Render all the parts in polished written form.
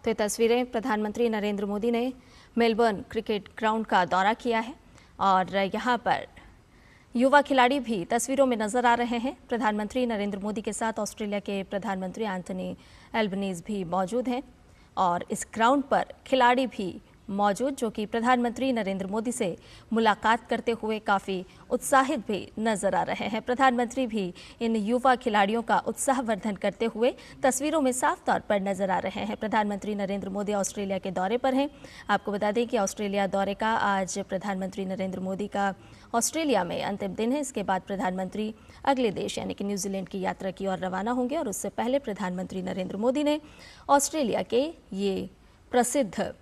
तो ये तस्वीरें प्रधानमंत्री नरेंद्र मोदी ने मेलबर्न क्रिकेट ग्राउंड का दौरा किया है और यहाँ पर युवा खिलाड़ी भी तस्वीरों में नजर आ रहे हैं। प्रधानमंत्री नरेंद्र मोदी के साथ ऑस्ट्रेलिया के प्रधानमंत्री एंथनी एल्बनीज भी मौजूद हैं और इस ग्राउंड पर खिलाड़ी भी मौजूद जो कि प्रधानमंत्री नरेंद्र मोदी से मुलाकात करते हुए काफ़ी उत्साहित भी नजर आ रहे हैं। प्रधानमंत्री भी इन युवा खिलाड़ियों का उत्साहवर्धन करते हुए तस्वीरों में साफ तौर पर नजर आ रहे हैं। प्रधानमंत्री नरेंद्र मोदी ऑस्ट्रेलिया के दौरे पर हैं। आपको बता दें कि ऑस्ट्रेलिया दौरे का आज प्रधानमंत्री नरेंद्र मोदी का ऑस्ट्रेलिया में अंतिम दिन है। इसके बाद प्रधानमंत्री अगले देश यानी कि न्यूजीलैंड की यात्रा की ओर रवाना होंगे और उससे पहले प्रधानमंत्री नरेंद्र मोदी ने ऑस्ट्रेलिया के ये प्रसिद्ध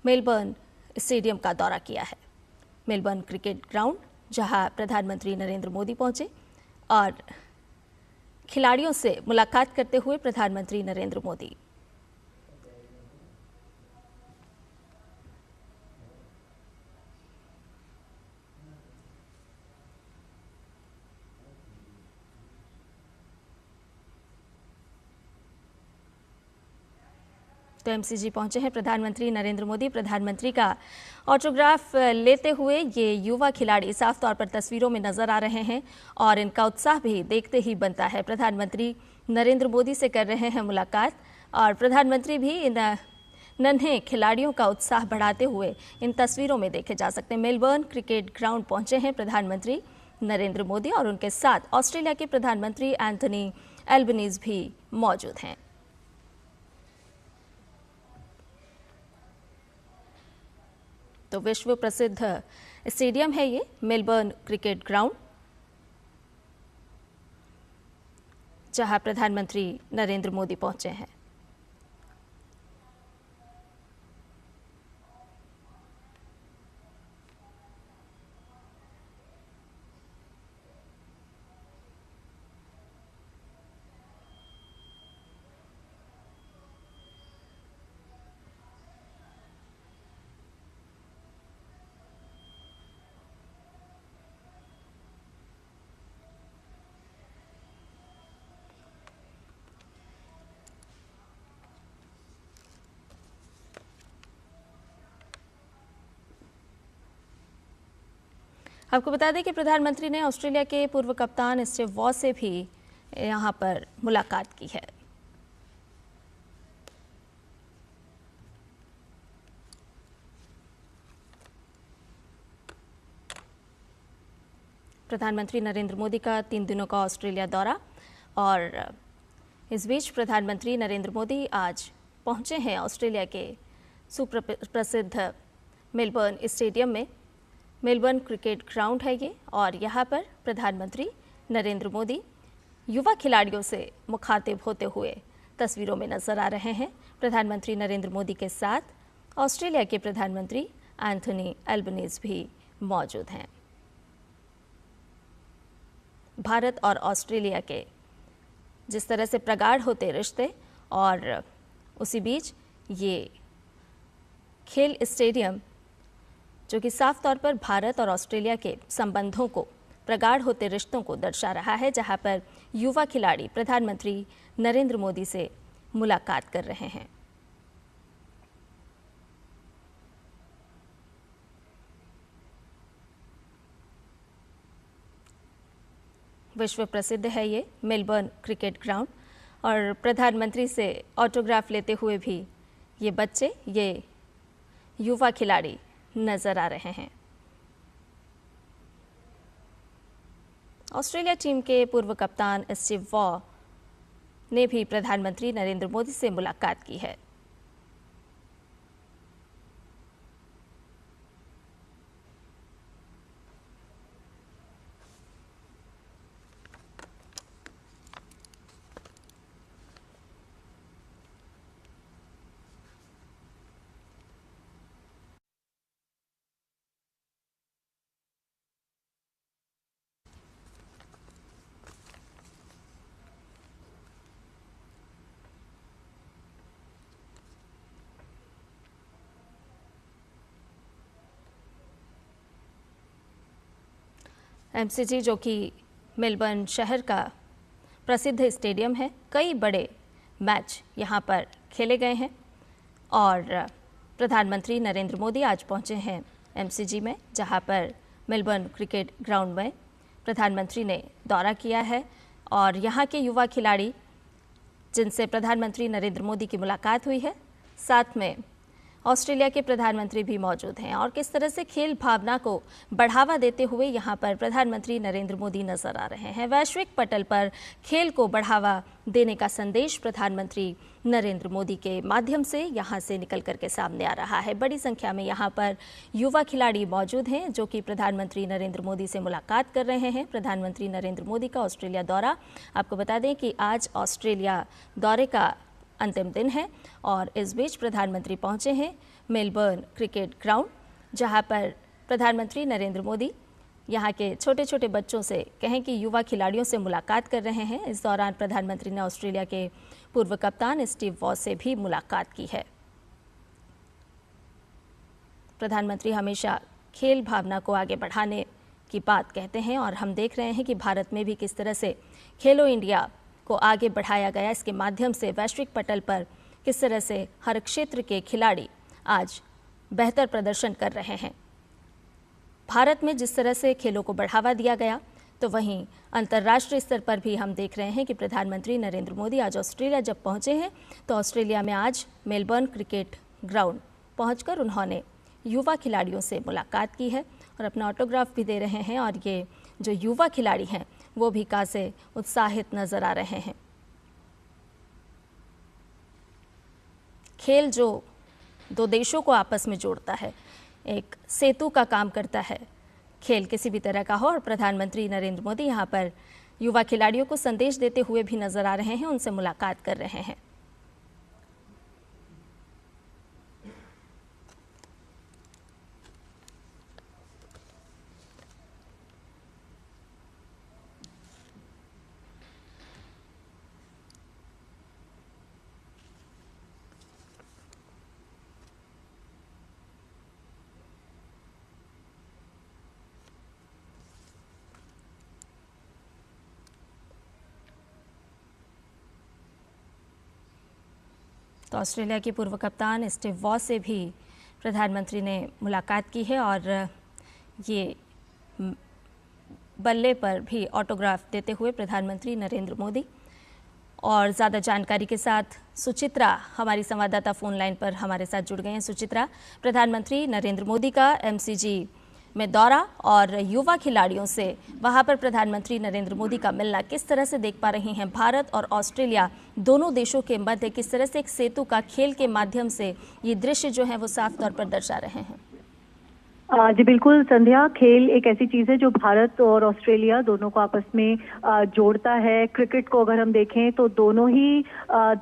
मेलबर्न स्टेडियम का दौरा किया है। मेलबर्न क्रिकेट ग्राउंड जहां प्रधानमंत्री नरेंद्र मोदी पहुंचे और खिलाड़ियों से मुलाकात करते हुए प्रधानमंत्री नरेंद्र मोदी। तो एमसीजी पहुंचे हैं प्रधानमंत्री नरेंद्र मोदी। प्रधानमंत्री का ऑटोग्राफ लेते हुए ये युवा खिलाड़ी साफ तौर पर तस्वीरों में नजर आ रहे हैं और इनका उत्साह भी देखते ही बनता है। प्रधानमंत्री नरेंद्र मोदी से कर रहे हैं मुलाकात और प्रधानमंत्री भी इन नन्हे खिलाड़ियों का उत्साह बढ़ाते हुए इन तस्वीरों में देखे जा सकते हैं। मेलबर्न क्रिकेट ग्राउंड पहुंचे हैं प्रधानमंत्री नरेंद्र मोदी और उनके साथ ऑस्ट्रेलिया के प्रधानमंत्री एंथनी एल्बनीज भी मौजूद हैं। तो विश्व प्रसिद्ध स्टेडियम है ये मेलबर्न क्रिकेट ग्राउंड, जहां प्रधानमंत्री नरेंद्र मोदी पहुंचे हैं। आपको बता दें कि प्रधानमंत्री ने ऑस्ट्रेलिया के पूर्व कप्तान स्टीव वॉ से भी यहां पर मुलाकात की है। प्रधानमंत्री नरेंद्र मोदी का 3 दिनों का ऑस्ट्रेलिया दौरा और इस बीच प्रधानमंत्री नरेंद्र मोदी आज पहुंचे हैं ऑस्ट्रेलिया के सुप्रसिद्ध मेलबर्न स्टेडियम में। मेलबर्न क्रिकेट ग्राउंड है ये और यहाँ पर प्रधानमंत्री नरेंद्र मोदी युवा खिलाड़ियों से मुखातिब होते हुए तस्वीरों में नजर आ रहे हैं। प्रधानमंत्री नरेंद्र मोदी के साथ ऑस्ट्रेलिया के प्रधानमंत्री एंथनी एल्बनीज भी मौजूद हैं। भारत और ऑस्ट्रेलिया के जिस तरह से प्रगाढ़ होते रिश्ते और उसी बीच ये खेल स्टेडियम जो कि साफ तौर पर भारत और ऑस्ट्रेलिया के संबंधों को प्रगाढ़ होते रिश्तों को दर्शा रहा है, जहां पर युवा खिलाड़ी प्रधानमंत्री नरेंद्र मोदी से मुलाकात कर रहे हैं। विश्व प्रसिद्ध है ये मेलबर्न क्रिकेट ग्राउंड और प्रधानमंत्री से ऑटोग्राफ लेते हुए भी ये बच्चे, ये युवा खिलाड़ी नजर आ रहे हैं। ऑस्ट्रेलिया टीम के पूर्व कप्तान स्टीव वॉ ने भी प्रधानमंत्री नरेंद्र मोदी से मुलाकात की है। एमसीजी जो कि मेलबर्न शहर का प्रसिद्ध स्टेडियम है, कई बड़े मैच यहाँ पर खेले गए हैं और प्रधानमंत्री नरेंद्र मोदी आज पहुंचे हैं एमसीजी में, जहां पर मेलबर्न क्रिकेट ग्राउंड में प्रधानमंत्री ने दौरा किया है और यहां के युवा खिलाड़ी जिनसे प्रधानमंत्री नरेंद्र मोदी की मुलाकात हुई है, साथ में ऑस्ट्रेलिया के प्रधानमंत्री भी मौजूद हैं और किस तरह से खेल भावना को बढ़ावा देते हुए यहां पर प्रधानमंत्री नरेंद्र मोदी नजर आ रहे हैं। वैश्विक पटल पर खेल को बढ़ावा देने का संदेश प्रधानमंत्री नरेंद्र मोदी के माध्यम से यहां से निकल करके सामने आ रहा है। बड़ी संख्या में यहां पर युवा खिलाड़ी मौजूद हैं जो कि प्रधानमंत्री नरेंद्र मोदी से मुलाकात कर रहे हैं। प्रधानमंत्री नरेंद्र मोदी का ऑस्ट्रेलिया दौरा, आपको बता दें कि आज ऑस्ट्रेलिया दौरे का अंतिम दिन है और इस बीच प्रधानमंत्री पहुंचे हैं मेलबर्न क्रिकेट ग्राउंड, जहां पर प्रधानमंत्री नरेंद्र मोदी यहां के छोटे छोटे बच्चों से कहें कि युवा खिलाड़ियों से मुलाकात कर रहे हैं। इस दौरान प्रधानमंत्री ने ऑस्ट्रेलिया के पूर्व कप्तान स्टीव वॉ से भी मुलाकात की है। प्रधानमंत्री हमेशा खेल भावना को आगे बढ़ाने की बात कहते हैं और हम देख रहे हैं कि भारत में भी किस तरह से खेलो इंडिया को आगे बढ़ाया गया। इसके माध्यम से वैश्विक पटल पर किस तरह से हर क्षेत्र के खिलाड़ी आज बेहतर प्रदर्शन कर रहे हैं। भारत में जिस तरह से खेलों को बढ़ावा दिया गया, तो वहीं अंतर्राष्ट्रीय स्तर पर भी हम देख रहे हैं कि प्रधानमंत्री नरेंद्र मोदी आज ऑस्ट्रेलिया जब पहुंचे हैं, तो ऑस्ट्रेलिया में आज मेलबर्न क्रिकेट ग्राउंड पहुंचकर उन्होंने युवा खिलाड़ियों से मुलाकात की है और अपना ऑटोग्राफ भी दे रहे हैं। और ये जो युवा खिलाड़ी हैं वो भी काफ़ी उत्साहित नजर आ रहे हैं। खेल जो दो देशों को आपस में जोड़ता है, एक सेतु का काम करता है, खेल किसी भी तरह का हो, और प्रधानमंत्री नरेंद्र मोदी यहाँ पर युवा खिलाड़ियों को संदेश देते हुए भी नजर आ रहे हैं, उनसे मुलाकात कर रहे हैं। तो ऑस्ट्रेलिया के पूर्व कप्तान स्टीव वॉ से भी प्रधानमंत्री ने मुलाकात की है और ये बल्ले पर भी ऑटोग्राफ देते हुए प्रधानमंत्री नरेंद्र मोदी। और ज़्यादा जानकारी के साथ सुचित्रा हमारी संवाददाता फोन लाइन पर हमारे साथ जुड़ गए हैं। सुचित्रा, प्रधानमंत्री नरेंद्र मोदी का एमसीजी में दौरा और युवा खिलाड़ियों से वहां पर प्रधानमंत्री नरेंद्र मोदी का मिलना किस तरह से देख पा रही हैं? भारत और ऑस्ट्रेलिया दोनों देशों के मध्य किस तरह से एक सेतु का खेल के माध्यम से ये दृश्य जो है वो साफ तौर पर दर्शा रहे हैं? जी बिल्कुल संध्या, खेल एक ऐसी चीज है जो भारत और ऑस्ट्रेलिया दोनों को आपस में जोड़ता है। क्रिकेट को अगर हम देखें तो दोनों ही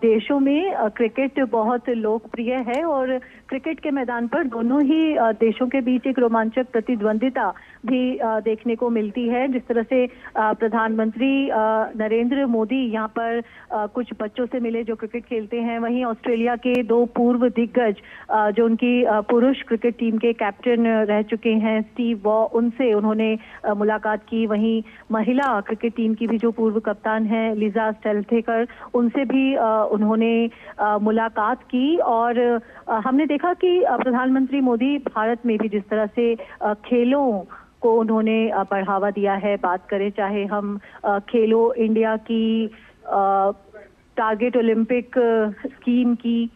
देशों में क्रिकेट बहुत लोकप्रिय है और क्रिकेट के मैदान पर दोनों ही देशों के बीच एक रोमांचक प्रतिद्वंदिता भी देखने को मिलती है। जिस तरह से प्रधानमंत्री नरेंद्र मोदी यहाँ पर कुछ बच्चों से मिले जो क्रिकेट खेलते हैं, वहीं ऑस्ट्रेलिया के दो पूर्व दिग्गज जो उनकी पुरुष क्रिकेट टीम के कैप्टन रह चुके हैं स्टीव वॉ, उनसे उन्होंने मुलाकात की। वहीं महिला क्रिकेट टीम की भी जो पूर्व कप्तान हैं लिजा स्टेल्थेकर, उनसे भी उन्होंने मुलाकात की। और हमने देखा कि प्रधानमंत्री मोदी भारत में भी जिस तरह से खेलों को उन्होंने बढ़ावा दिया है, बात करें चाहे हम खेलो इंडिया की टारगेट ओलंपिक स्कीम की,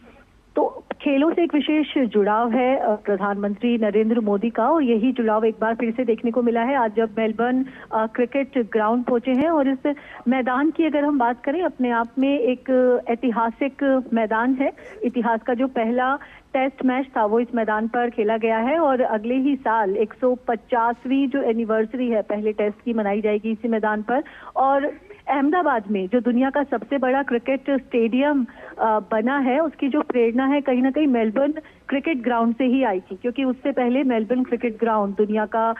तो खेलों से एक विशेष जुड़ाव है प्रधानमंत्री नरेंद्र मोदी का और यही जुड़ाव एक बार फिर से देखने को मिला है आज जब मेलबर्न क्रिकेट ग्राउंड पहुंचे हैं। और इस मैदान की अगर हम बात करें, अपने आप में एक ऐतिहासिक मैदान है। इतिहास का जो पहला टेस्ट मैच था वो इस मैदान पर खेला गया है और अगले ही साल 150वीं जो एनिवर्सरी है पहले टेस्ट की मनाई जाएगी इसी मैदान पर। और अहमदाबाद में जो दुनिया का सबसे बड़ा क्रिकेट स्टेडियम बना है, उसकी जो प्रेरणा है कहीं ना कहीं मेलबर्न क्रिकेट ग्राउंड से ही आई थी, क्योंकि उससे पहले मेलबर्न क्रिकेट ग्राउंड दुनिया का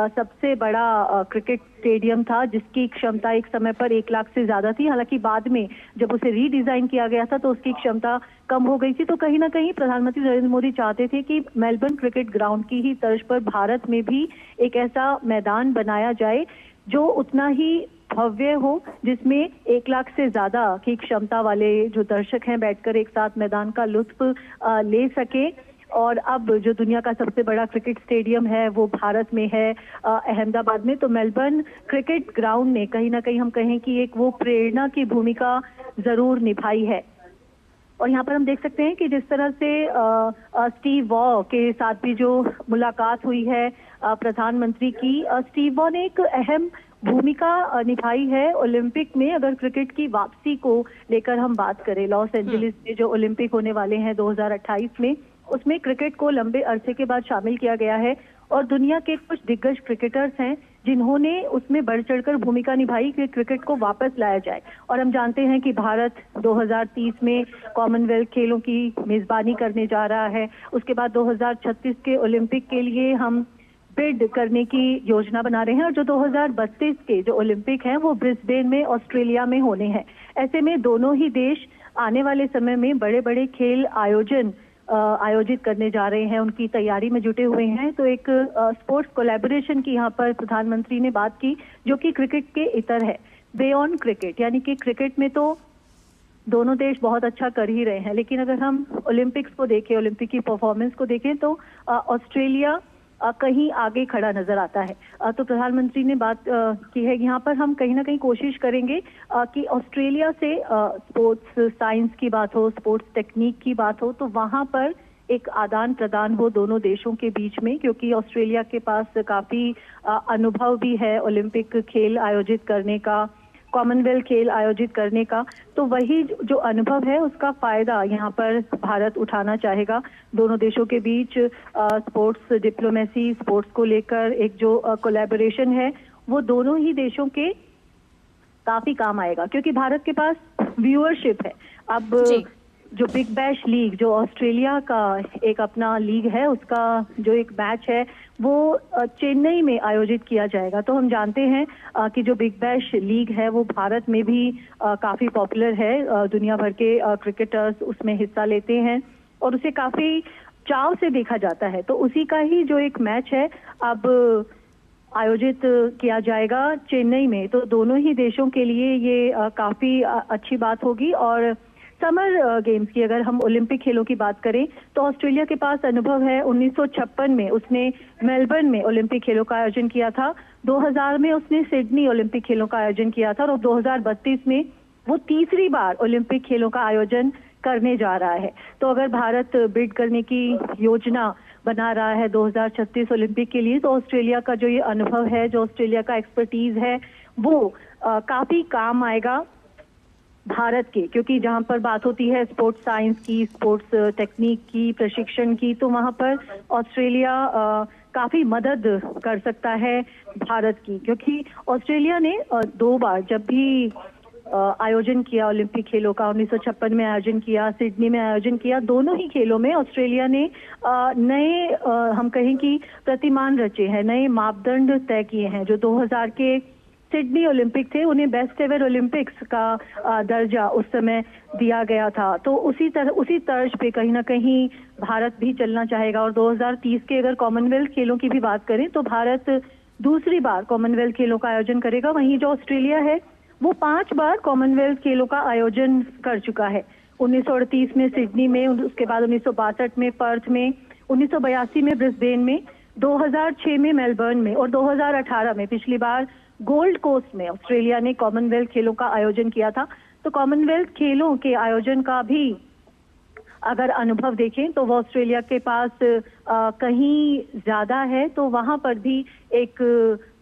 सबसे बड़ा क्रिकेट स्टेडियम था जिसकी क्षमता एक समय पर 1 लाख से ज्यादा थी। हालांकि बाद में जब उसे रीडिजाइन किया गया था तो उसकी क्षमता कम हो गई थी। तो कहीं ना कहीं प्रधानमंत्री नरेंद्र मोदी चाहते थे कि मेलबर्न क्रिकेट ग्राउंड की ही तर्ज पर भारत में भी एक ऐसा मैदान बनाया जाए जो उतना ही भव्य हो, जिसमें 1 लाख से ज्यादा की क्षमता वाले जो दर्शक हैं बैठकर एक साथ मैदान का लुत्फ ले सके। और अब जो दुनिया का सबसे बड़ा क्रिकेट स्टेडियम है वो भारत में है, अहमदाबाद में। तो मेलबर्न क्रिकेट ग्राउंड ने कहीं ना कहीं हम कहें कि एक वो प्रेरणा की भूमिका जरूर निभाई है। और यहाँ पर हम देख सकते हैं कि जिस तरह से स्टीव वॉ के साथ भी जो मुलाकात हुई है प्रधानमंत्री की, स्टीव वॉ ने एक अहम भूमिका निभाई है ओलंपिक में। अगर क्रिकेट की वापसी को लेकर हम बात करें, लॉस एंजलिस में जो ओलंपिक होने वाले हैं 2028 में, उसमें क्रिकेट को लंबे अरसे के बाद शामिल किया गया है। और दुनिया के कुछ दिग्गज क्रिकेटर्स हैं जिन्होंने उसमें बढ़ चढ़कर भूमिका निभाई कि क्रिकेट को वापस लाया जाए। और हम जानते हैं कि भारत 2030 में कॉमनवेल्थ खेलों की मेजबानी करने जा रहा है। उसके बाद 2036 के ओलंपिक के लिए हम बिड करने की योजना बना रहे हैं। और जो 2032 के जो ओलंपिक हैं वो ब्रिस्बेन में ऑस्ट्रेलिया में होने हैं। ऐसे में दोनों ही देश आने वाले समय में बड़े बड़े खेल आयोजित करने जा रहे हैं, उनकी तैयारी में जुटे हुए हैं। तो एक स्पोर्ट्स कोलैबोरेशन की यहाँ पर प्रधानमंत्री ने बात की, जो कि क्रिकेट के इतर है, बियॉन्ड क्रिकेट। यानी कि क्रिकेट में तो दोनों देश बहुत अच्छा कर ही रहे हैं, लेकिन अगर हम ओलंपिक्स को देखें, ओलंपिक की परफॉर्मेंस को देखें, तो ऑस्ट्रेलिया कहीं आगे खड़ा नजर आता है। तो प्रधानमंत्री ने बात की है, यहाँ पर हम कहीं ना कहीं कोशिश करेंगे कि ऑस्ट्रेलिया से स्पोर्ट्स साइंस की बात हो, स्पोर्ट्स टेक्निक की बात हो, तो वहां पर एक आदान प्रदान हो दोनों देशों के बीच में, क्योंकि ऑस्ट्रेलिया के पास काफी अनुभव भी है ओलंपिक खेल आयोजित करने का, कॉमनवेल्थ खेल आयोजित करने का। तो वही जो अनुभव है उसका फायदा यहाँ पर भारत उठाना चाहेगा। दोनों देशों के बीच स्पोर्ट्स डिप्लोमेसी, स्पोर्ट्स को लेकर एक जो कोलैबोरेशन है वो दोनों ही देशों के काफी काम आएगा, क्योंकि भारत के पास व्यूअरशिप है। अब जो बिग बैश लीग, जो ऑस्ट्रेलिया का एक अपना लीग है, उसका जो एक मैच है वो चेन्नई में आयोजित किया जाएगा। तो हम जानते हैं कि जो बिग बैश लीग है वो भारत में भी काफी पॉपुलर है। दुनिया भर के क्रिकेटर्स उसमें हिस्सा लेते हैं और उसे काफी चाव से देखा जाता है। तो उसी का ही जो एक मैच है अब आयोजित किया जाएगा चेन्नई में। तो दोनों ही देशों के लिए ये काफी अच्छी बात होगी। और समर गेम्स की अगर हम ओलंपिक खेलों की बात करें तो ऑस्ट्रेलिया के पास अनुभव है। 1956 में उसने मेलबर्न में ओलंपिक खेलों का आयोजन किया था, 2000 में उसने सिडनी ओलंपिक खेलों का आयोजन किया था, और 2032 में वो तीसरी बार ओलंपिक खेलों का आयोजन करने जा रहा है। तो अगर भारत बिड करने की योजना बना रहा है 2036 ओलंपिक के लिए, तो ऑस्ट्रेलिया का जो ये अनुभव है, जो ऑस्ट्रेलिया का एक्सपर्टीज है, वो काफी काम आएगा भारत के। क्योंकि जहां पर बात होती है स्पोर्ट्स साइंस की, स्पोर्ट्स टेक्निक की, प्रशिक्षण की, तो वहां पर ऑस्ट्रेलिया काफी मदद कर सकता है भारत की। क्योंकि ऑस्ट्रेलिया ने 2 बार जब भी आयोजन किया ओलंपिक खेलों का, 1956 में आयोजन किया, सिडनी में आयोजन किया, दोनों ही खेलों में ऑस्ट्रेलिया ने नए हम कहें कि प्रतिमान रचे हैं, नए मापदंड तय किए हैं। जो 2000 के सिडनी ओलंपिक थे उन्हें बेस्ट एवर ओलंपिक्स का दर्जा उस समय दिया गया था। तो उसी तर्ज पे कहीं ना कहीं भारत भी चलना चाहेगा। और 2030 के अगर कॉमनवेल्थ खेलों की भी बात करें तो भारत दूसरी बार कॉमनवेल्थ खेलों का आयोजन करेगा। वहीं जो ऑस्ट्रेलिया है वो 5 बार कॉमनवेल्थ खेलों का आयोजन कर चुका है। 1938 में सिडनी में, उसके बाद 1962 में पर्थ में, 1982 में ब्रिस्बेन में, 2006 में मेलबर्न में, और 2018 में पिछली बार गोल्ड कोस्ट में ऑस्ट्रेलिया ने कॉमनवेल्थ खेलों का आयोजन किया था। तो कॉमनवेल्थ खेलों के आयोजन का भी अगर अनुभव देखें तो वो ऑस्ट्रेलिया के पास कहीं ज्यादा है। तो वहां पर भी एक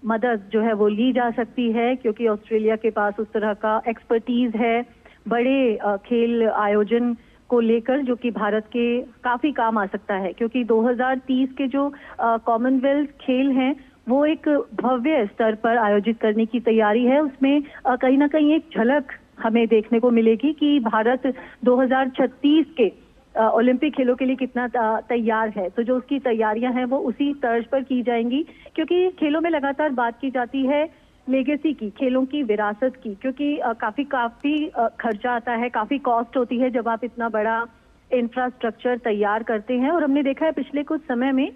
मदद जो है वो ली जा सकती है, क्योंकि ऑस्ट्रेलिया के पास उस तरह का एक्सपर्टीज है बड़े खेल आयोजन को लेकर, जो कि भारत के काफी काम आ सकता है। क्योंकि 2030 के जो कॉमनवेल्थ खेल हैं वो एक भव्य स्तर पर आयोजित करने की तैयारी है। उसमें कहीं ना कहीं एक झलक हमें देखने को मिलेगी कि भारत 2036 के ओलंपिक खेलों के लिए कितना तैयार है। तो जो उसकी तैयारियां हैं वो उसी तर्ज पर की जाएंगी, क्योंकि खेलों में लगातार बात की जाती है लेगेसी की, खेलों की विरासत की, क्योंकि काफी खर्चा आता है, काफी कॉस्ट होती है जब आप इतना बड़ा इंफ्रास्ट्रक्चर तैयार करते हैं। और हमने देखा है पिछले कुछ समय में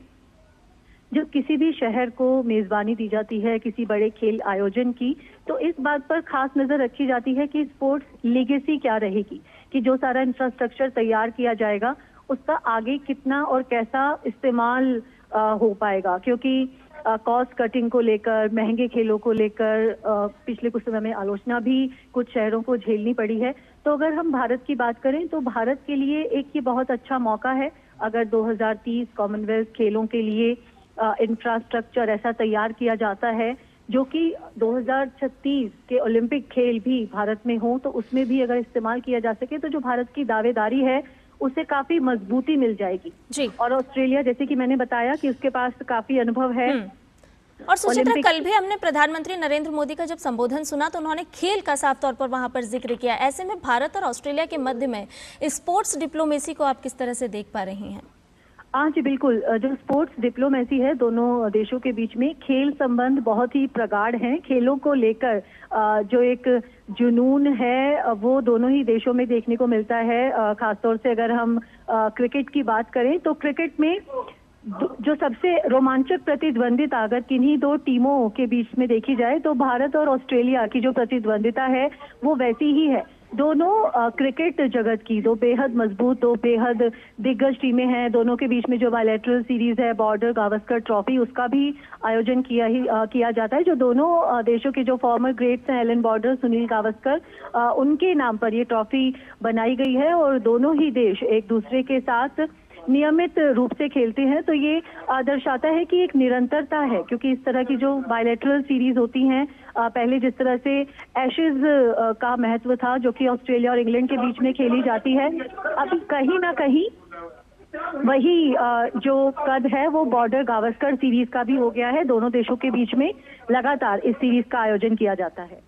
जब किसी भी शहर को मेजबानी दी जाती है किसी बड़े खेल आयोजन की, तो इस बात पर खास नजर रखी जाती है कि स्पोर्ट्स लीगेसी क्या रहेगी, कि जो सारा इंफ्रास्ट्रक्चर तैयार किया जाएगा उसका आगे कितना और कैसा इस्तेमाल हो पाएगा। क्योंकि कॉस्ट कटिंग को लेकर, महंगे खेलों को लेकर पिछले कुछ समय में आलोचना भी कुछ शहरों को झेलनी पड़ी है। तो अगर हम भारत की बात करें तो भारत के लिए एक ये बहुत अच्छा मौका है, अगर 2030 कॉमनवेल्थ खेलों के लिए इंफ्रास्ट्रक्चर ऐसा तैयार किया जाता है जो कि 2036 के ओलंपिक खेल भी भारत में हो, तो उसमें भी अगर इस्तेमाल किया जा सके तो जो भारत की दावेदारी है उसे काफी मजबूती मिल जाएगी जी। और ऑस्ट्रेलिया, जैसे कि मैंने बताया कि उसके पास काफी अनुभव है। और सुचित्रा, कल भी हमने प्रधानमंत्री नरेंद्र मोदी का जब संबोधन सुना तो उन्होंने खेल का साफ तौर पर वहां पर जिक्र किया। ऐसे में भारत और ऑस्ट्रेलिया के मध्य में स्पोर्ट्स डिप्लोमेसी को आप किस तरह से देख पा रही हैं? हाँ जी बिल्कुल, जो स्पोर्ट्स डिप्लोमेसी है दोनों देशों के बीच में, खेल संबंध बहुत ही प्रगाढ़ हैं। खेलों को लेकर जो एक जुनून है वो दोनों ही देशों में देखने को मिलता है। खासतौर से अगर हम क्रिकेट की बात करें तो क्रिकेट में जो सबसे रोमांचक प्रतिद्वंदिता अगर किन्हीं दो टीमों के बीच में देखी जाए तो भारत और ऑस्ट्रेलिया की जो प्रतिद्वंदिता है वो वैसी ही है। दोनों क्रिकेट जगत की दो बेहद मजबूत, दो बेहद दिग्गज टीमें हैं। दोनों के बीच में जो बायलैटरल सीरीज है बॉर्डर गावस्कर ट्रॉफी, उसका भी आयोजन किया जाता है। जो दोनों देशों के जो फॉर्मर ग्रेट्स हैं, एलन बॉर्डर, सुनील गावस्कर, उनके नाम पर ये ट्रॉफी बनाई गई है और दोनों ही देश एक दूसरे के साथ नियमित रूप से खेलते हैं। तो ये दर्शाता है कि एक निरंतरता है, क्योंकि इस तरह की जो बायलैटरल सीरीज होती हैं, पहले जिस तरह से एशेज का महत्व था जो कि ऑस्ट्रेलिया और इंग्लैंड के बीच में खेली जाती है, अब कहीं ना कहीं वही जो कद है वो बॉर्डर गावस्कर सीरीज का भी हो गया है। दोनों देशों के बीच में लगातार इस सीरीज का आयोजन किया जाता है।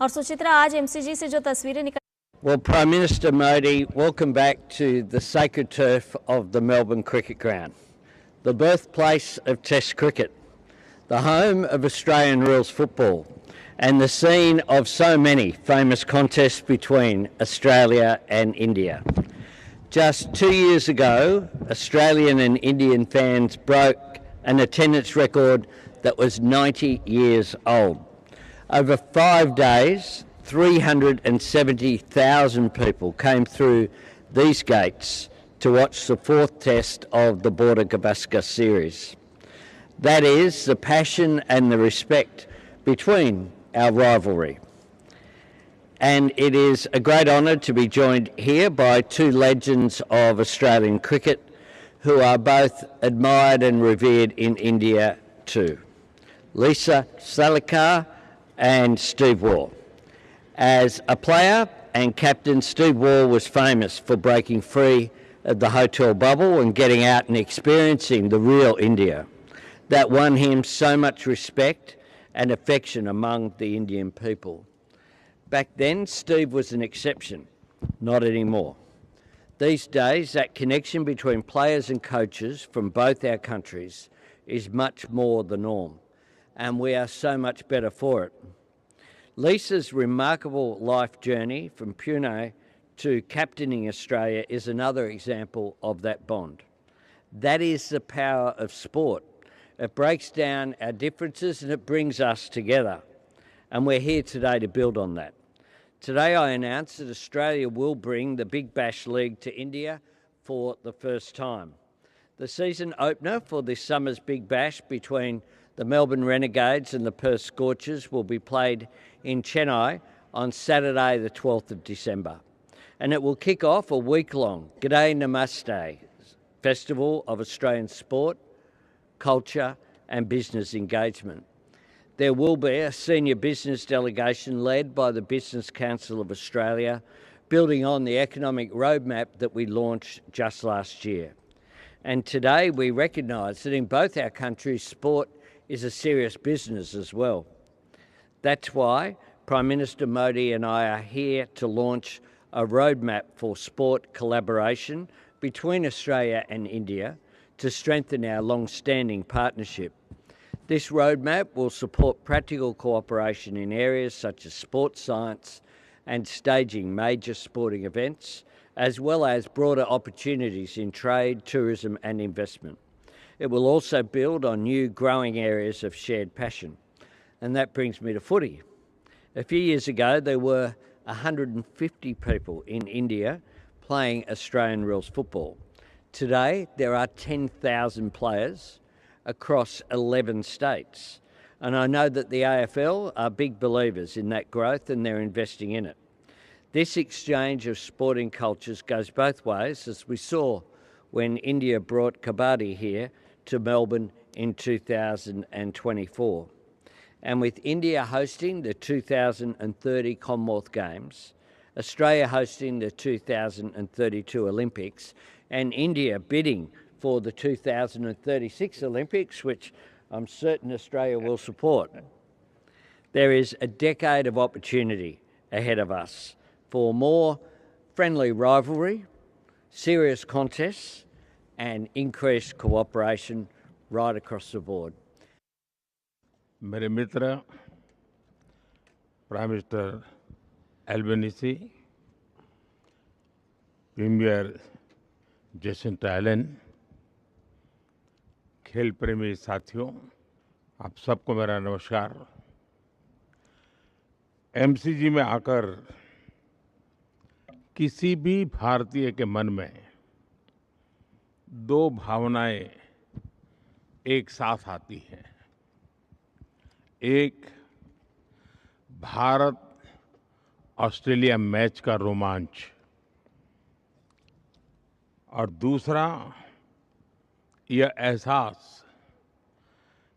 और सुचित्रा, आज एमसीजी से जो तस्वीरें निकल Well, Prime Minister Modi, welcome back to the sacred turf of the Melbourne Cricket Ground, the birthplace of Test cricket, the home of Australian rules football, and the scene of so many famous contests between Australia and India. Just 2 years ago, Australian and Indian fans broke an attendance record that was 90 years old. Over 5 days, 370,000 people came through these gates to watch the 4th test of the Border Gavaskar series. That is the passion and the respect between our rivalry. And it is a great honour to be joined here by two legends of Australian cricket who are both admired and revered in India too. Lisa Salekar and Steve Waugh. As a player and captain, Steve Waugh was famous for breaking free of the hotel bubble and getting out and experiencing the real India. That won him so much respect and affection among the Indian people. Back then, Steve was an exception, not anymore. These days, that connection between players and coaches from both our countries is much more the norm, and we are so much better for it. Lisa's remarkable life journey from Pune to captaining Australia is another example of that bond. That is the power of sport. It breaks down our differences and it brings us together. And we're here today to build on that. Today I announce that Australia will bring the Big Bash League to India for the first time. The season opener for this summer's Big Bash between the Melbourne Renegades and the Perth Scorchers will be played in Chennai on Saturday the 12th of December. And it will kick off a week-long G'day Namaste festival of Australian sport, culture and business engagement. There will be a senior business delegation led by the Business Council of Australia, building on the economic roadmap that we launched just last year. And today we recognise that in both our countries, sport is a serious business as well. That's why Prime Minister Modi and I are here to launch a roadmap for sport collaboration between Australia and India to strengthen our long-standing partnership. This roadmap will support practical cooperation in areas such as sports science and staging major sporting events, as well as broader opportunities in trade, tourism and investment. It will also build on new growing areas of shared passion. And that brings me to footy. A few years ago, there were 150 people in India playing Australian rules football. Today, there are 10,000 players across 11 states. And I know that the AFL are big believers in that growth and they're investing in it. This exchange of sporting cultures goes both ways, as we saw when India brought Kabaddi here to Melbourne in 2024. And with India hosting the 2030 Commonwealth Games, Australia hosting the 2032 Olympics, and India bidding for the 2036 Olympics, which I'm certain Australia will support, there is a decade of opportunity ahead of us for more friendly rivalry, serious contests, and increased cooperation right across the board. मेरे मित्र prime minister Albanese, premier Jacinta Allan, खेल प्रेमी साथियों, आप सबको मेरा नमस्कार। MCG में आकर किसी भी भारतीय के मन में दो भावनाएं एक साथ आती हैं। एक, भारत ऑस्ट्रेलिया मैच का रोमांच, और दूसरा यह एहसास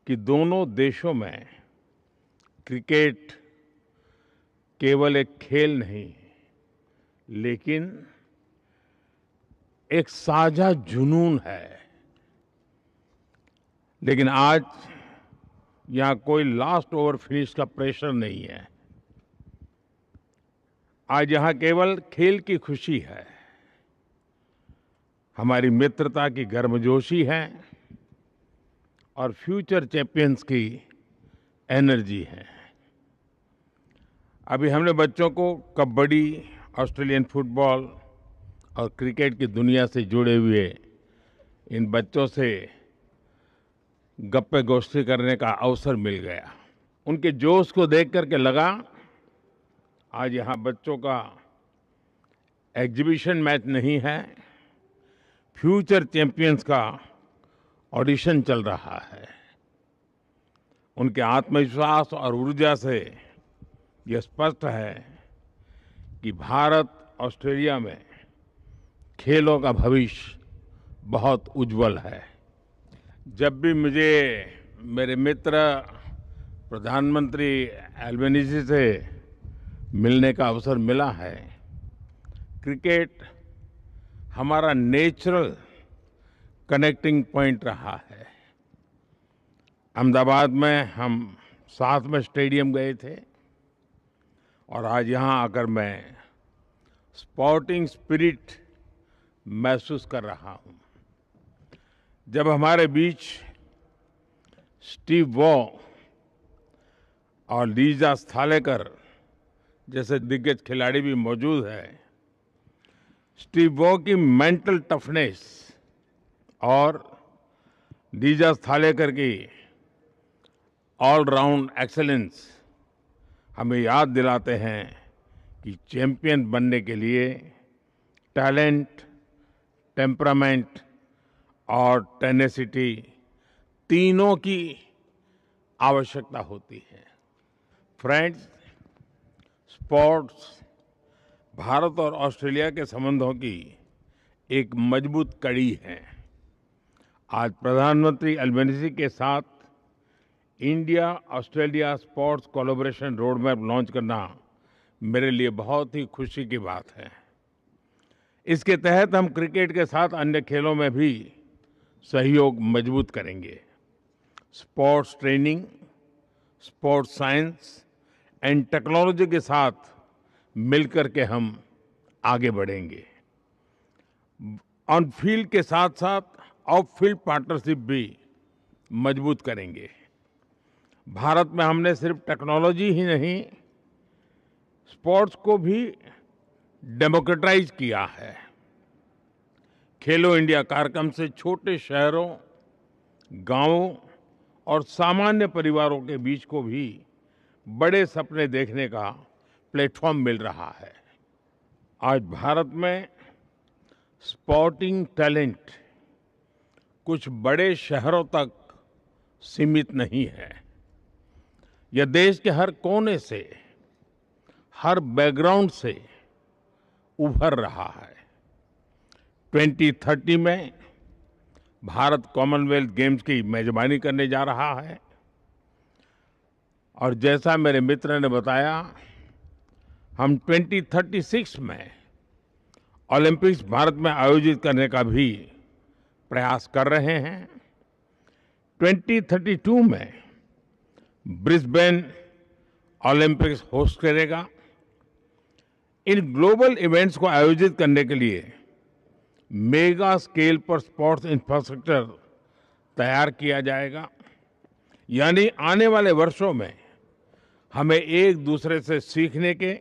कि दोनों देशों में क्रिकेट केवल एक खेल नहीं, लेकिन एक साझा जुनून है। लेकिन आज यहाँ कोई लास्ट ओवर फिनिश का प्रेशर नहीं है। आज यहाँ केवल खेल की खुशी है, हमारी मित्रता की गर्मजोशी है और फ्यूचर चैंपियंस की एनर्जी है। अभी हमने बच्चों को कबड्डी, ऑस्ट्रेलियन फुटबॉल और क्रिकेट की दुनिया से जुड़े हुए इन बच्चों से गप्पे गोष्ठी करने का अवसर मिल गया। उनके जोश को देख करके लगा आज यहाँ बच्चों का एग्जीबिशन मैच नहीं है, फ्यूचर चैंपियंस का ऑडिशन चल रहा है। उनके आत्मविश्वास और ऊर्जा से यह स्पष्ट है कि भारत ऑस्ट्रेलिया में खेलों का भविष्य बहुत उज्जवल है। जब भी मुझे मेरे मित्र प्रधानमंत्री एल्बनीज़ी से मिलने का अवसर मिला है, क्रिकेट हमारा नेचुरल कनेक्टिंग पॉइंट रहा है। अहमदाबाद में हम साथ में स्टेडियम गए थे और आज यहाँ आकर मैं स्पोर्टिंग स्पिरिट महसूस कर रहा हूँ। जब हमारे बीच स्टीव वॉ और लीजा स्थालेकर जैसे दिग्गज खिलाड़ी भी मौजूद हैं, स्टीव वॉ की मेंटल टफनेस और लीजा स्थालेकर की ऑलराउंड एक्सेलेंस हमें याद दिलाते हैं कि चैंपियन बनने के लिए टैलेंट, टेम्परामेंट और टेनेसिटी तीनों की आवश्यकता होती है। फ्रेंड्स, स्पोर्ट्स भारत और ऑस्ट्रेलिया के संबंधों की एक मजबूत कड़ी है। आज प्रधानमंत्री एल्बनीज़ी के साथ India Australia sports collaboration road map launch करना मेरे लिए बहुत ही खुशी की बात है। इसके तहत हम क्रिकेट के साथ अन्य खेलों में भी सहयोग मजबूत करेंगे। Sports training, sports science and technology के साथ मिलकर के हम आगे बढ़ेंगे। ऑन फील्ड के साथ साथ ऑफ फील्ड पार्टनरशिप भी मजबूत करेंगे। भारत में हमने सिर्फ टेक्नोलॉजी ही नहीं, स्पोर्ट्स को भी डेमोक्रेटाइज किया है। खेलो इंडिया कार्यक्रम से छोटे शहरों गांवों और सामान्य परिवारों के बीच को भी बड़े सपने देखने का प्लेटफॉर्म मिल रहा है। आज भारत में स्पोर्टिंग टैलेंट कुछ बड़े शहरों तक सीमित नहीं है। यह देश के हर कोने से, हर बैकग्राउंड से उभर रहा है। 2030 में भारत कॉमनवेल्थ गेम्स की मेजबानी करने जा रहा है और जैसा मेरे मित्र ने बताया, हम 2036 में ओलंपिक्स भारत में आयोजित करने का भी प्रयास कर रहे हैं। 2032 में ब्रिस्बेन ओलंपिक्स होस्ट करेगा। इन ग्लोबल इवेंट्स को आयोजित करने के लिए मेगा स्केल पर स्पोर्ट्स इंफ्रास्ट्रक्चर तैयार किया जाएगा। यानी आने वाले वर्षों में हमें एक दूसरे से सीखने के,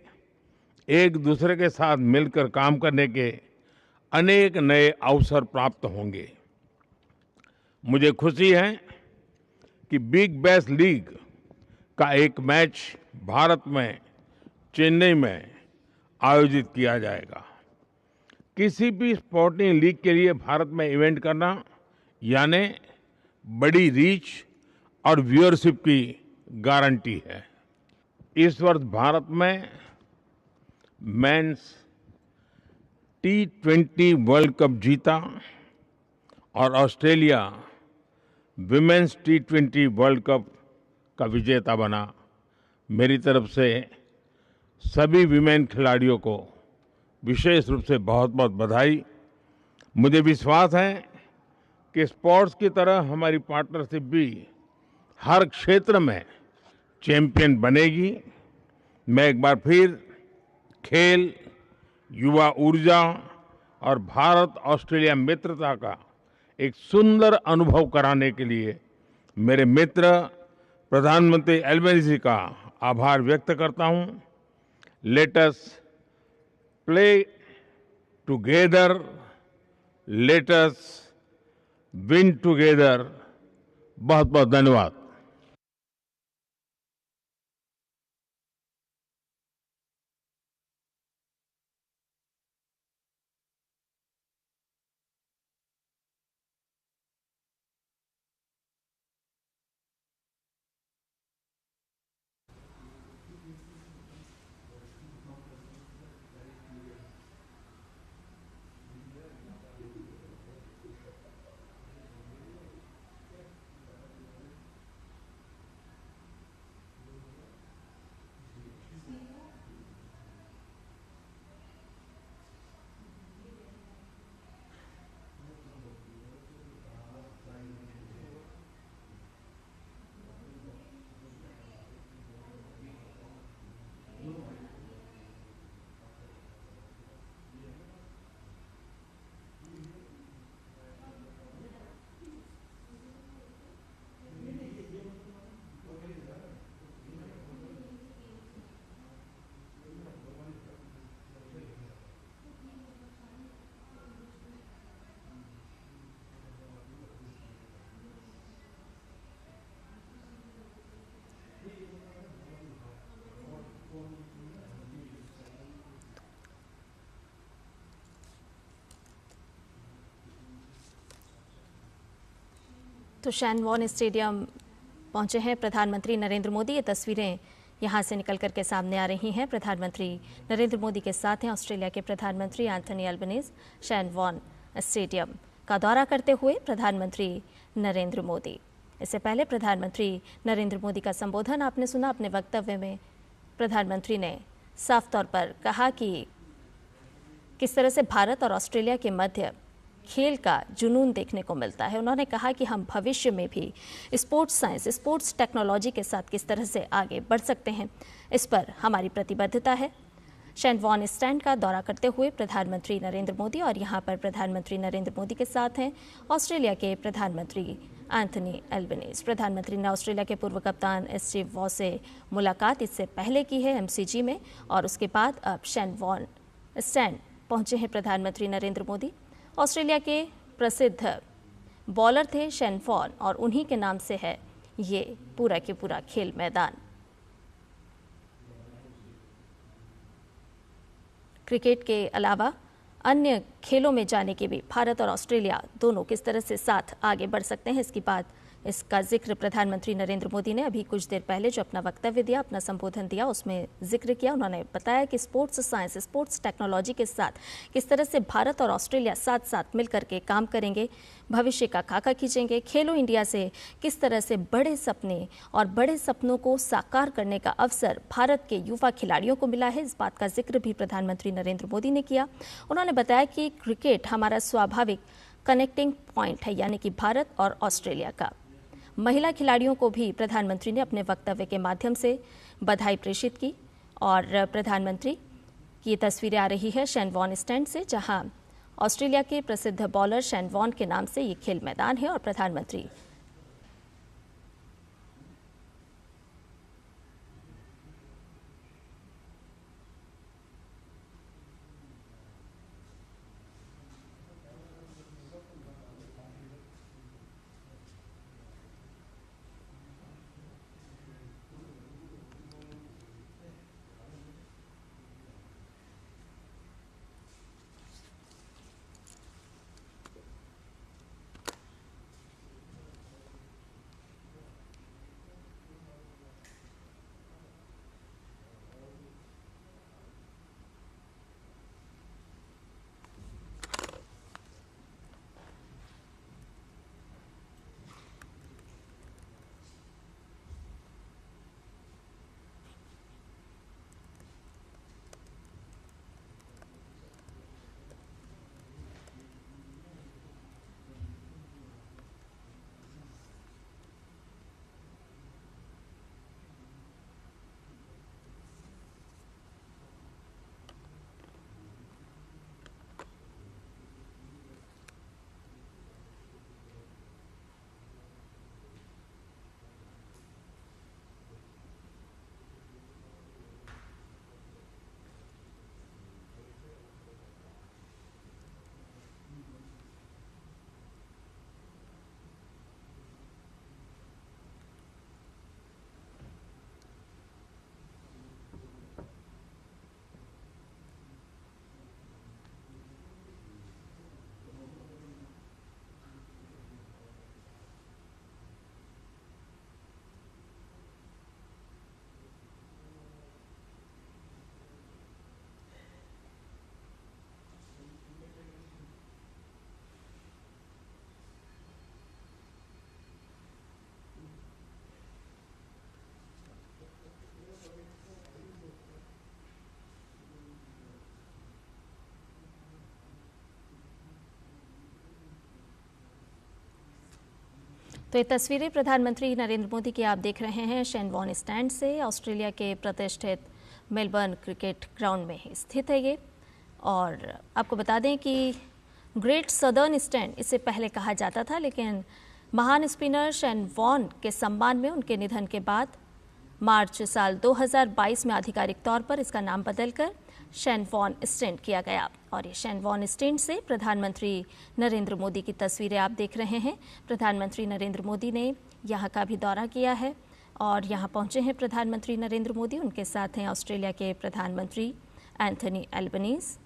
एक दूसरे के साथ मिलकर काम करने के अनेक नए अवसर प्राप्त होंगे। मुझे खुशी है कि बिग बैश लीग का एक मैच भारत में चेन्नई में आयोजित किया जाएगा। किसी भी स्पोर्टिंग लीग के लिए भारत में इवेंट करना यानी बड़ी रीच और व्यूअरशिप की गारंटी है। इस वर्ष भारत में मेंस T20 वर्ल्ड कप जीता और Australia women's T20 world cup का विजेता बना। मेरी तरफ से सभी विमेन खिलाड़ियों को विशेष रूप से बहुत बहुत बधाई। मुझे विश्वास है कि स्पोर्ट्स की तरह हमारी पार्टनरशिप भी हर क्षेत्र में चैंपियन बनेगी। मैं एक बार फिर खेल, युवा ऊर्जा और भारत ऑस्ट्रेलिया मित्रता का एक सुंदर अनुभव कराने के लिए मेरे मित्र प्रधानमंत्री एल्बनीज़ी का आभार व्यक्त करता हूं। Let us play together, let us win together. बहुत बहुत धन्यवाद। तो शैनवॉर्न स्टेडियम पहुंचे हैं प्रधानमंत्री नरेंद्र मोदी। ये तस्वीरें यहां से निकल कर के सामने आ रही हैं। प्रधानमंत्री नरेंद्र मोदी के साथ हैं ऑस्ट्रेलिया के प्रधानमंत्री एंथनी एल्बनीज़। शैनवॉर्न स्टेडियम का दौरा करते हुए प्रधानमंत्री नरेंद्र मोदी। इससे पहले प्रधानमंत्री नरेंद्र मोदी का संबोधन आपने सुना। अपने वक्तव्य में प्रधानमंत्री ने साफ तौर पर कहा कि किस तरह से भारत और ऑस्ट्रेलिया के मध्य खेल का जुनून देखने को मिलता है। उन्होंने कहा कि हम भविष्य में भी स्पोर्ट्स साइंस, स्पोर्ट्स टेक्नोलॉजी के साथ किस तरह से आगे बढ़ सकते हैं, इस पर हमारी प्रतिबद्धता है। शैनवॉर्न स्टैंड का दौरा करते हुए प्रधानमंत्री नरेंद्र मोदी और यहाँ पर प्रधानमंत्री नरेंद्र मोदी के साथ हैं ऑस्ट्रेलिया के प्रधानमंत्री एंथनी एल्बनीज़। प्रधानमंत्री ने ऑस्ट्रेलिया के पूर्व कप्तान स्टीव वॉ से मुलाकात इससे पहले की है MCG में, और उसके बाद अब शैनवॉर्न स्टैंड पहुंचे हैं प्रधानमंत्री नरेंद्र मोदी। ऑस्ट्रेलिया के प्रसिद्ध बॉलर थे शेन वॉन और उन्हीं के नाम से है ये पूरा के पूरा खेल मैदान। क्रिकेट के अलावा अन्य खेलों में जाने के भी भारत और ऑस्ट्रेलिया दोनों किस तरह से साथ आगे बढ़ सकते हैं, इसका जिक्र प्रधानमंत्री नरेंद्र मोदी ने अभी कुछ देर पहले जो अपना वक्तव्य दिया, अपना संबोधन दिया, उसमें जिक्र किया। उन्होंने बताया कि स्पोर्ट्स साइंस, स्पोर्ट्स टेक्नोलॉजी के साथ किस तरह से भारत और ऑस्ट्रेलिया साथ साथ मिलकर के काम करेंगे, भविष्य का खाका खींचेंगे। खेलो इंडिया से किस तरह से बड़े सपने और बड़े सपनों को साकार करने का अवसर भारत के युवा खिलाड़ियों को मिला है, इस बात का जिक्र भी प्रधानमंत्री नरेंद्र मोदी ने किया। उन्होंने बताया कि क्रिकेट हमारा स्वाभाविक कनेक्टिंग पॉइंट है, यानी कि भारत और ऑस्ट्रेलिया का। महिला खिलाड़ियों को भी प्रधानमंत्री ने अपने वक्तव्य के माध्यम से बधाई प्रेषित की और प्रधानमंत्री की तस्वीरें आ रही है शेन वॉन स्टैंड से, जहां ऑस्ट्रेलिया के प्रसिद्ध बॉलर शेन वॉन के नाम से ये खेल मैदान है और प्रधानमंत्री तो ये तस्वीरें प्रधानमंत्री नरेंद्र मोदी की आप देख रहे हैं शेन वॉन स्टैंड से। ऑस्ट्रेलिया के प्रतिष्ठित मेलबर्न क्रिकेट ग्राउंड में स्थित है ये। और आपको बता दें कि ग्रेट सदर्न स्टैंड इससे पहले कहा जाता था, लेकिन महान स्पिनर शेन वॉन के सम्मान में उनके निधन के बाद मार्च साल 2022 में आधिकारिक तौर पर इसका नाम बदलकर शेन वॉन स्टैंड किया गया। और ये शेन वॉन स्टैंड से प्रधानमंत्री नरेंद्र मोदी की तस्वीरें आप देख रहे हैं। प्रधानमंत्री नरेंद्र मोदी ने यहाँ का भी दौरा किया है और यहाँ पहुँचे हैं प्रधानमंत्री नरेंद्र मोदी। उनके साथ हैं ऑस्ट्रेलिया के प्रधानमंत्री एंथनी एल्बनीज़।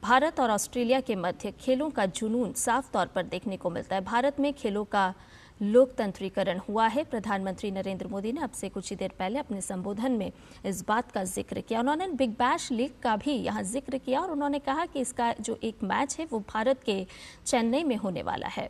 भारत और ऑस्ट्रेलिया के मध्य खेलों का जुनून साफ तौर पर देखने को मिलता है। भारत में खेलों का लोकतंत्रीकरण हुआ है। प्रधानमंत्री नरेंद्र मोदी ने अब से कुछ ही देर पहले अपने संबोधन में इस बात का जिक्र किया। उन्होंने बिग बैश लीग का भी यहाँ जिक्र किया और उन्होंने कहा कि इसका जो एक मैच है वो भारत के चेन्नई में होने वाला है।